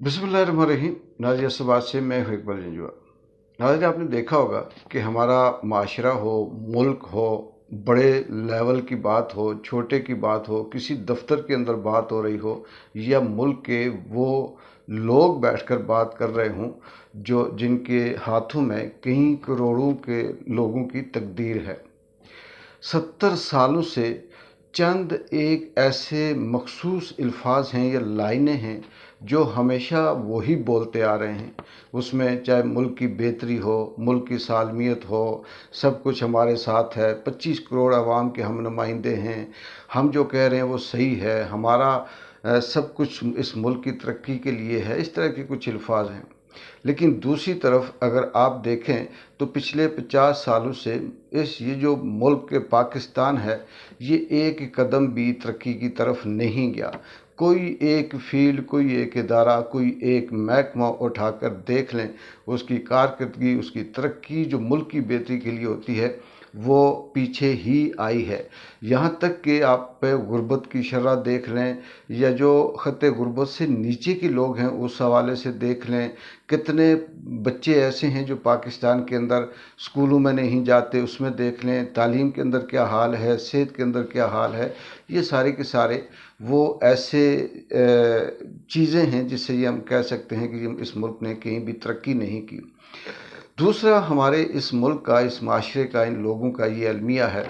बिस्मिल्लाहिर्रहमानिर्रहीम। नाज़िर असबाद से मैं हूँ इकबाल जंजुआ। नाज़िर, आपने देखा होगा कि हमारा माशरा हो, मुल्क हो, बड़े लेवल की बात हो, छोटे की बात हो, किसी दफ्तर के अंदर बात हो रही हो या मुल्क के वो लोग बैठकर बात कर रहे हों जो जिनके हाथों में कई करोड़ों के लोगों की तकदीर है। 70 सालों से चंद एक ऐसे मखसूस अल्फाज हैं या लाइनें हैं जो हमेशा वही बोलते आ रहे हैं। उसमें चाहे मुल्क की बेहतरी हो, मुल्क की सालमियत हो, सब कुछ हमारे साथ है, 25 करोड़ आवाम के हम नुमाइंदे हैं, हम जो कह रहे हैं वो सही है, हमारा सब कुछ इस मुल्क की तरक्की के लिए है। इस तरह के कुछ अल्फाज हैं। लेकिन दूसरी तरफ अगर आप देखें तो पिछले 50 सालों से ये जो मुल्क के पाकिस्तान है, ये एक कदम भी तरक्की की तरफ नहीं गया। कोई एक फील्ड, कोई एक इदारा, कोई एक महकमा उठाकर देख लें, उसकी कारकर्दगी, उसकी तरक्की जो मुल्क की बेहतरी के लिए होती है वो पीछे ही आई है। यहाँ तक कि आप गुर्बत की शरह देख लें या जो ख़त्े गुर्बत से नीचे के लोग हैं उस हवाले से देख लें। कितने बच्चे ऐसे हैं जो पाकिस्तान के अंदर स्कूलों में नहीं जाते, उसमें देख लें। तालीम के अंदर क्या हाल है, सेहत के अंदर क्या हाल है। ये सारे के सारे वो ऐसे चीज़ें हैं जिससे ये हम कह सकते हैं कि इस मुल्क ने कहीं भी तरक्की नहीं की। दूसरा, हमारे इस मुल्क का, इस माशरे का, इन लोगों का ये अलमिया है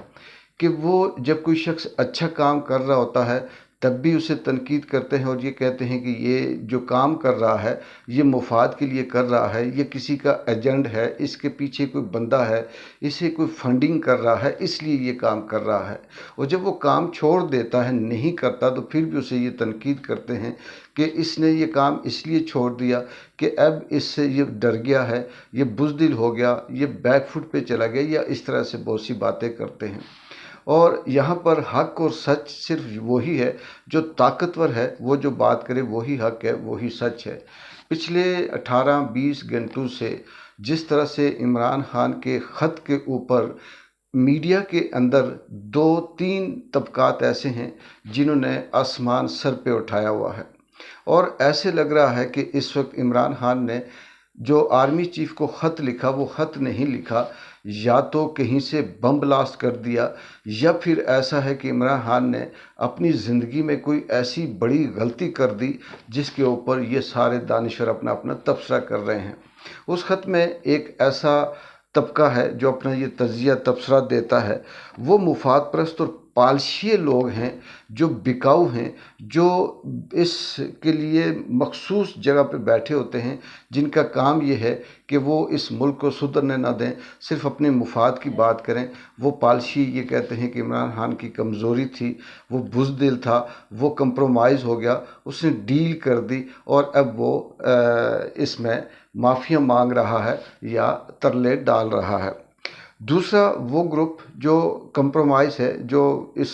कि वो जब कोई शख्स अच्छा काम कर रहा होता है तब भी उसे तनकीद करते हैं और ये कहते हैं कि ये जो काम कर रहा है ये मुफाद के लिए कर रहा है, ये किसी का एजेंट है, इसके पीछे कोई बंदा है, इसे कोई फंडिंग कर रहा है, इसलिए ये काम कर रहा है। और जब वो काम छोड़ देता है, नहीं करता, तो फिर भी उसे ये तनकीद करते हैं कि इसने ये काम इसलिए छोड़ दिया कि अब इससे ये डर गया है, ये बुज़दिल हो गया, ये बैक फुट पे चला गया, या इस तरह से बहुत सी बातें करते हैं। और यहाँ पर हक और सच सिर्फ वही है जो ताकतवर है, वो जो बात करे वही हक है, वही सच है। पिछले 18-20 घंटों से जिस तरह से इमरान खान के ख़त के ऊपर मीडिया के अंदर 2-3 तबकात ऐसे हैं जिन्होंने आसमान सर पे उठाया हुआ है। और ऐसे लग रहा है कि इस वक्त इमरान खान ने जो आर्मी चीफ को ख़त लिखा वो ख़त नहीं लिखा, या तो कहीं से बम ब्लास्ट कर दिया, या फिर ऐसा है कि इमरान खान ने अपनी ज़िंदगी में कोई ऐसी बड़ी गलती कर दी जिसके ऊपर ये सारे दानिशवर अपना अपना तबसरा कर रहे हैं। उस ख़त में एक ऐसा तबका है जो अपना ये तजिया तबसरा देता है, वो मुफाद परस्त और पालशीय लोग हैं, जो बिकाऊ हैं, जो इसके लिए मखसूस जगह पे बैठे होते हैं, जिनका काम ये है कि वो इस मुल्क को सुधरने ना दें, सिर्फ अपने मुफाद की बात करें। वो पालशी ये कहते हैं कि इमरान खान की कमज़ोरी थी, वो बुज़दिल था, वो कंप्रोमाइज़ हो गया, उसने डील कर दी और अब वो इसमें माफ़िया मांग रहा है या तरले डाल रहा है। दूसरा वो ग्रुप जो कंप्रोमाइज़ है, जो इस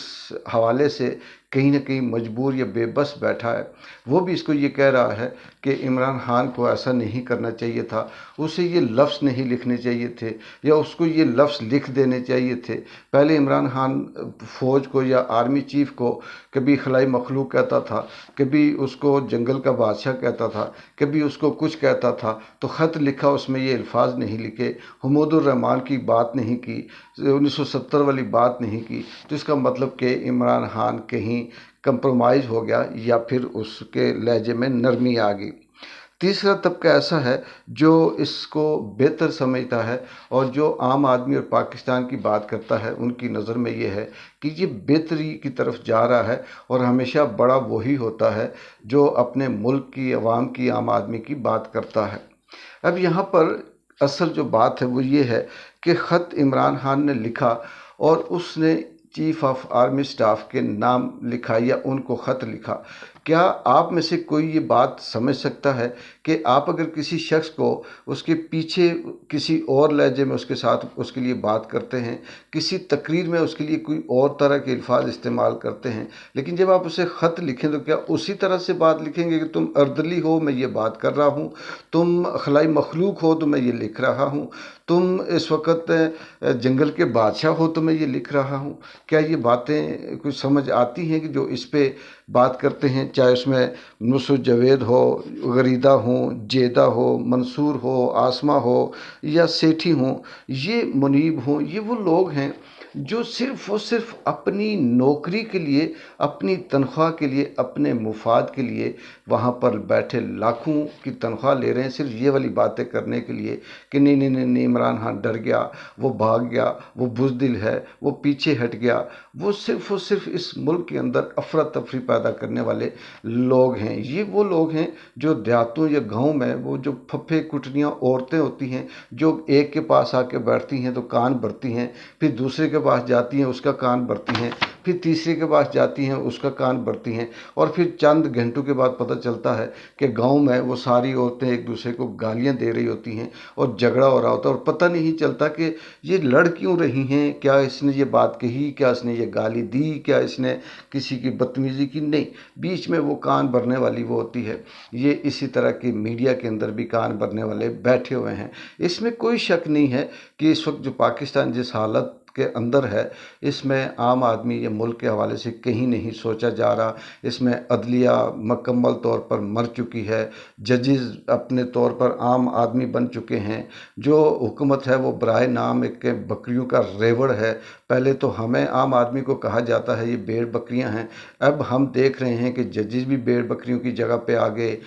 हवाले से कहीं ना कहीं मजबूर या बेबस बैठा है, वो भी इसको ये कह रहा है कि इमरान खान को ऐसा नहीं करना चाहिए था, उसे ये लफ्ज़ नहीं लिखने चाहिए थे, या उसको ये लफ्ज़ लिख देने चाहिए थे। पहले इमरान खान फ़ौज को या आर्मी चीफ को कभी खलाई मखलूक कहता था, कभी उसको जंगल का बादशाह कहता था, कभी उसको कुछ कहता था, तो ख़त लिखा उसमें ये अल्फाज नहीं लिखे, हुमूदुर रहमान की बात नहीं की, 1970 वाली बात नहीं की, तो इसका मतलब कि इमरान खान कहीं कंप्रोमाइज़ हो गया या फिर उसके लहजे में नरमी आ गई। तीसरा तबका ऐसा है जो इसको बेहतर समझता है और जो आम आदमी और पाकिस्तान की बात करता है, उनकी नज़र में ये है कि ये बेहतरी की तरफ जा रहा है, और हमेशा बड़ा वही होता है जो अपने मुल्क की, आवाम की, आम आदमी की बात करता है। अब यहाँ पर असल जो बात है वो ये है कि ख़त इमरान खान ने लिखा और उसने चीफ ऑफ आर्मी स्टाफ के नाम लिखा या उनको ख़त लिखा। क्या आप में से कोई ये बात समझ सकता है कि आप अगर किसी शख्स को उसके पीछे किसी और लहजे में उसके साथ उसके लिए बात करते हैं, किसी तकरीर में उसके लिए कोई और तरह के अल्फाज इस्तेमाल करते हैं, लेकिन जब आप उसे ख़त लिखें तो क्या उसी तरह से बात लिखेंगे कि तुम अर्दली हो, मैं ये बात कर रहा हूँ, तुम खलाई मखलूक हो तो मैं ये लिख रहा हूँ, तुम इस वक्त जंगल के बादशाह हो तो मैं ये लिख रहा हूँ। क्या ये बातें कुछ समझ आती हैं कि जो इस पे बात करते हैं, चाहे उसमें नुसरत जावेद हो, गरीदा हो, जेदा हो, मंसूर हो, आसमा हो या सेठी हो, ये मुनीब हो, ये वो लोग हैं जो सिर्फ़ और सिर्फ अपनी नौकरी के लिए, अपनी तनख्वाह के लिए, अपने मुफाद के लिए वहाँ पर बैठे लाखों की तनख्वाह ले रहे हैं सिर्फ ये वाली बातें करने के लिए कि नहीं नहीं नहीं नहीं, इमरान खान डर गया, वो भाग गया, वो बुज़दिल है, वो पीछे हट गया। वो सिर्फ और सिर्फ इस मुल्क के अंदर अफरा तफरी पैदा करने वाले लोग हैं। ये वो लोग हैं जो देहातों या गाँव में वो जो फप्फे कुटनियाँ औरतें होती हैं, जो एक के पास आके बैठती हैं तो कान भरती हैं, फिर दूसरे के पास जाती हैं उसका कान भरती हैं, फिर तीसरे के पास जाती हैं उसका कान भरती हैं, और फिर चंद घंटों के बाद पता चलता है कि गांव में वो सारी औरतें एक दूसरे को गालियां दे रही होती हैं और झगड़ा हो रहा होता है, और पता नहीं चलता कि ये लड़ क्यों रही हैं, क्या इसने ये बात कही, क्या इसने ये गाली दी, क्या इसने किसी की बदतमीजी की। नहीं, बीच में वो कान भरने वाली वो होती है। ये इसी तरह की मीडिया के अंदर भी कान भरने वाले बैठे हुए हैं। इसमें कोई शक नहीं है कि इस वक्त जो पाकिस्तान जिस हालत के अंदर है, इसमें आम आदमी या मुल्क के हवाले से कहीं नहीं सोचा जा रहा। इसमें अदलिया मुकम्मल तौर पर मर चुकी है, जजेस अपने तौर पर आम आदमी बन चुके हैं, जो हुकूमत है वो बराए नाम एक बकरियों का रेवड़ है। पहले तो हमें आम आदमी को कहा जाता है ये भेड़ बकरियां हैं, अब हम देख रहे हैं कि जजेस भी भेड़ बकरियों की जगह पे आ गए।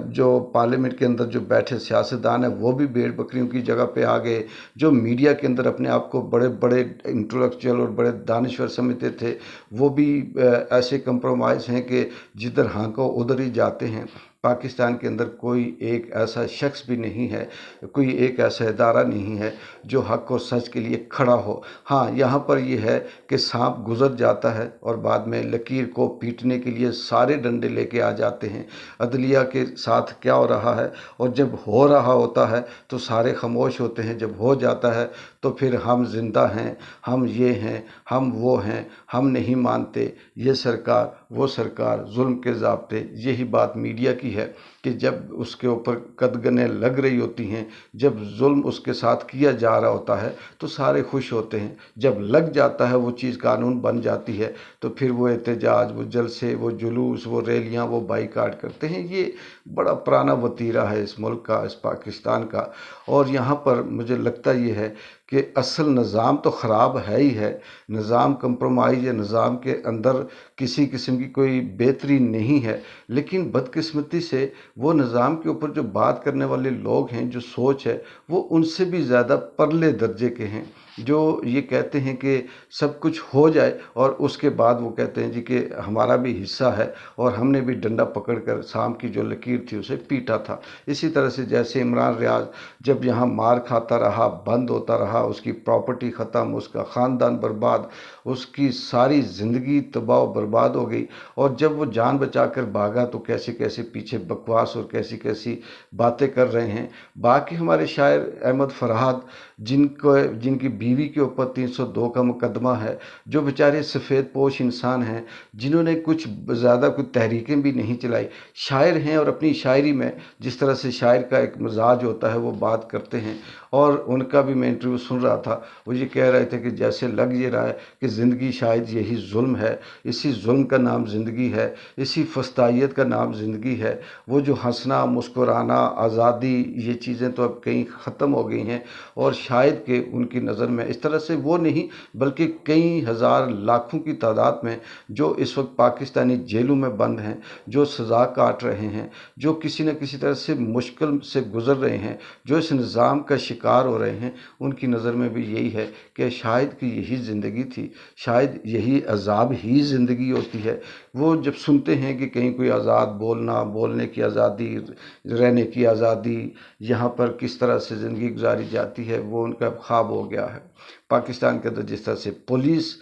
जो पार्लियामेंट के अंदर जो बैठे सियासतदान हैं वो भी भेड़ बकरियों की जगह पे आ गए। जो मीडिया के अंदर अपने आप को बड़े बड़े इंटेलेक्चुअल और बड़े दानिश्वर समझते थे, वो भी ऐसे कंप्रोमाइज़ हैं कि जिधर हाँको उधर ही जाते हैं। पाकिस्तान के अंदर कोई एक ऐसा शख्स भी नहीं है, कोई एक ऐसा इदारा नहीं है जो हक़ और सच के लिए खड़ा हो। हाँ, यहाँ पर ये है कि सांप गुजर जाता है और बाद में लकीर को पीटने के लिए सारे डंडे लेके आ जाते हैं। अदलिया के साथ क्या हो रहा है, और जब हो रहा होता है तो सारे खामोश होते हैं, जब हो जाता है तो फिर हम जिंदा हैं, हम ये हैं, हम वो हैं, हम नहीं मानते, ये सरकार वो सरकार, जुल्म के ज़ाब्ते। यही बात मीडिया की है कि जब उसके ऊपर कदगनें लग रही होती हैं, जब जुल्म उसके साथ किया जा रहा होता है तो सारे खुश होते हैं, जब लग जाता है वो चीज़ कानून बन जाती है तो फिर वो एहतजाज, वो जलसे, वो जुलूस, वो रैलियाँ, वो बाईकाट करते हैं। ये बड़ा पुराना वतीरा है इस मुल्क का, इस पाकिस्तान का। और यहाँ पर मुझे लगता ये है कि असल निज़ाम तो ख़राब है ही है, निज़ाम कंप्रोमाइज़ या निज़ाम के अंदर किसी किस्म की कोई बेहतरी नहीं है, लेकिन बदकिस्मती से वो निज़ाम के ऊपर जो बात करने वाले लोग हैं, जो सोच है, वो उनसे भी ज़्यादा परले दर्जे के हैं, जो ये कहते हैं कि सब कुछ हो जाए और उसके बाद वो कहते हैं जी कि हमारा भी हिस्सा है और हमने भी डंडा पकड़कर शाम की जो लकीर थी उसे पीटा था। इसी तरह से जैसे इमरान रियाज जब यहाँ मार खाता रहा, बंद होता रहा, उसकी प्रॉपर्टी ख़त्म, उसका ख़ानदान बर्बाद, उसकी सारी ज़िंदगी तबाह बर्बाद हो गई, और जब वो जान बचाकर भागा तो कैसे कैसे पीछे बकवास और कैसी कैसी बातें कर रहे हैं। बाकी हमारे शायर अहमद फरहाद, जिनकी बीवी के ऊपर 302 का मुकदमा है, जो बेचारे सफ़ेद पोश इंसान हैं, जिन्होंने कुछ ज़्यादा कुछ तहरीकें भी नहीं चलाई, शायर हैं और अपनी शायरी में जिस तरह से शायर का एक मिजाज होता है वो बात करते हैं। और उनका भी मैं इंटरव्यू सुन रहा था, वो ये कह रहे थे कि जैसे लग ये रहा है कि ज़िंदगी शायद यही जुल्म है, इसी जुल्म का नाम ज़िंदगी है, इसी फस्तायत का नाम ज़िंदगी है। वो जो हंसना, मुस्कुराना, आज़ादी, ये चीज़ें तो अब कहीं ख़त्म हो गई हैं, और शायद कि उनकी नज़र में इस तरह से वो नहीं बल्कि कई हज़ार लाखों की तादाद में जो इस वक्त पाकिस्तानी जेलों में बंद हैं, जो सज़ा काट रहे हैं, जो किसी न किसी तरह से मुश्किल से गुज़र रहे हैं, जो इस निज़ाम का शिकार हो रहे हैं, उनकी नज़र में भी यही है कि शायद कि यही ज़िंदगी थी, शायद यही अज़ाब ही ज़िंदगी होती है। वो जब सुनते हैं कि कहीं कोई आज़ाद बोलना, बोलने की आज़ादी, रहने की आज़ादी, यहाँ पर किस तरह से ज़िंदगी गुजारी जाती है, वो उनका ख्वाब हो गया है। پاکستان کے اندر جس طرح سے پولیس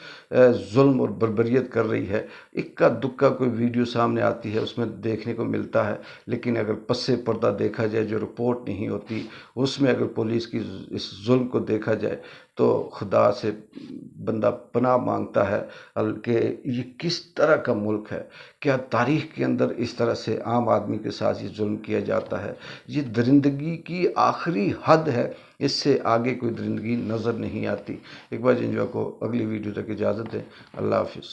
ظلم اور بربریت کر رہی ہے، اکا دکا کوئی ویڈیو سامنے آتی ہے اس میں دیکھنے کو ملتا ہے، لیکن اگر پس پردہ دیکھا جائے جو رپورٹ نہیں ہوتی اس میں اگر پولیس کی اس ظلم کو دیکھا جائے تو خدا سے بندہ پناہ مانگتا ہے کہ یہ کس طرح کا ملک ہے، کیا تاریخ کے اندر اس طرح سے عام آدمی کے ساتھ یہ ظلم کیا جاتا ہے؟ یہ درندگی کی آخری حد ہے، اس سے آگے کوئی درندگی نظر نہیں آتی۔ اقبال جنجوعہ کو اگلی ویڈیو تک اجازت دیں، اللہ حافظ۔